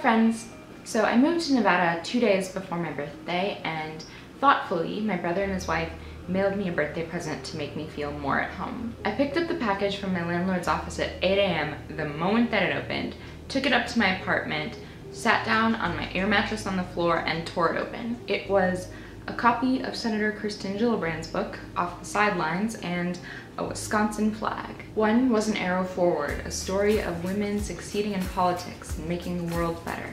friends! So I moved to Nevada 2 days before my birthday, and thoughtfully, my brother and his wife mailed me a birthday present to make me feel more at home. I picked up the package from my landlord's office at 8 a.m. the moment that it opened, took it up to my apartment, sat down on my air mattress on the floor, and tore it open. It was a copy of Senator Kirsten Gillibrand's book, Off the Sidelines, and a Wisconsin flag. One was an arrow forward, a story of women succeeding in politics and making the world better.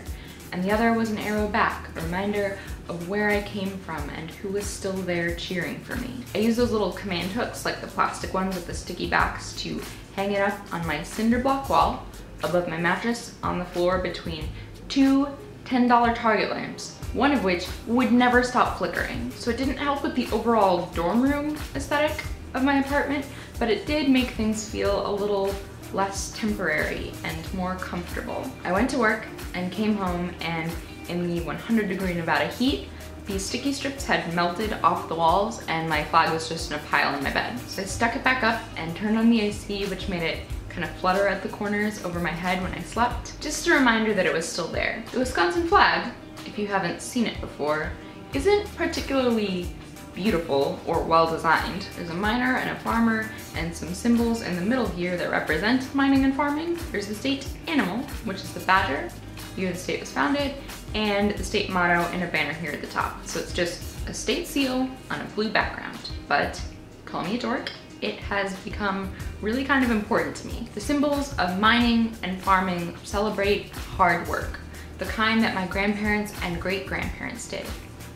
And the other was an arrow back, a reminder of where I came from and who was still there cheering for me. I used those little command hooks, like the plastic ones with the sticky backs, to hang it up on my cinder block wall, above my mattress, on the floor between two $10 Target lamps, one of which would never stop flickering. So it didn't help with the overall dorm room aesthetic of my apartment, but it did make things feel a little less temporary and more comfortable. I went to work and came home, and in the 100-degree Nevada heat, these sticky strips had melted off the walls and my flag was just in a pile in my bed. So I stuck it back up and turned on the AC, which made it kind of flutter at the corners over my head when I slept. Just a reminder that it was still there. The Wisconsin flag, if you haven't seen it before, isn't particularly beautiful or well designed. There's a miner and a farmer and some symbols in the middle here that represent mining and farming. There's the state animal, which is the badger, the year the state was founded, and the state motto in a banner here at the top. So it's just a state seal on a blue background. But call me a dork, it has become really kind of important to me. The symbols of mining and farming celebrate hard work, the kind that my grandparents and great-grandparents did,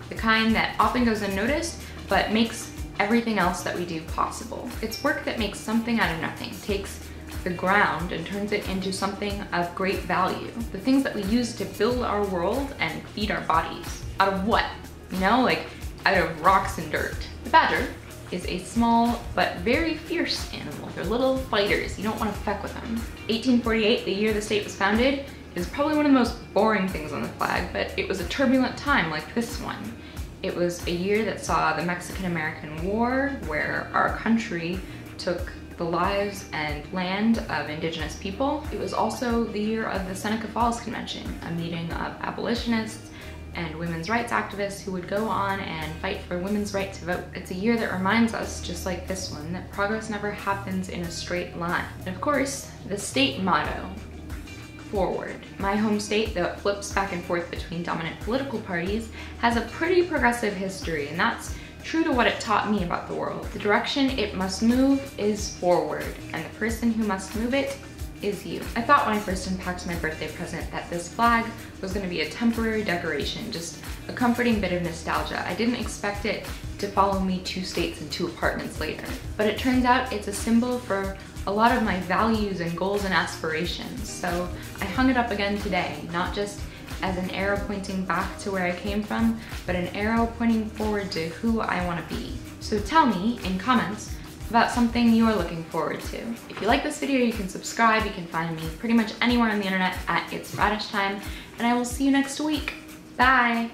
the kind that often goes unnoticed but makes everything else that we do possible. It's work that makes something out of nothing, takes the ground and turns it into something of great value. The things that we use to build our world and feed our bodies. Out of what? You know, like out of rocks and dirt. The badger is a small but very fierce animal. They're little fighters. You don't want to feck with them. 1848, the year the state was founded, is probably one of the most boring things on the flag, but it was a turbulent time like this one. It was a year that saw the Mexican-American War, where our country took the lives and land of indigenous people. It was also the year of the Seneca Falls Convention, a meeting of abolitionists and women's rights activists who would go on and fight for women's right to vote. It's a year that reminds us, just like this one, that progress never happens in a straight line. And of course, the state motto, forward. My home state, though it flips back and forth between dominant political parties, has a pretty progressive history, and that's true to what it taught me about the world. The direction it must move is forward, and the person who must move it is you. I thought when I first unpacked my birthday present that this flag was going to be a temporary decoration, just a comforting bit of nostalgia. I didn't expect it to follow me 2 states and 2 apartments later. But it turns out it's a symbol for a lot of my values and goals and aspirations. So I hung it up again today, not just as an arrow pointing back to where I came from, but an arrow pointing forward to who I want to be. So tell me in comments about something you are looking forward to. If you like this video, you can subscribe. You can find me pretty much anywhere on the internet at It's Radish Time, and I will see you next week. Bye!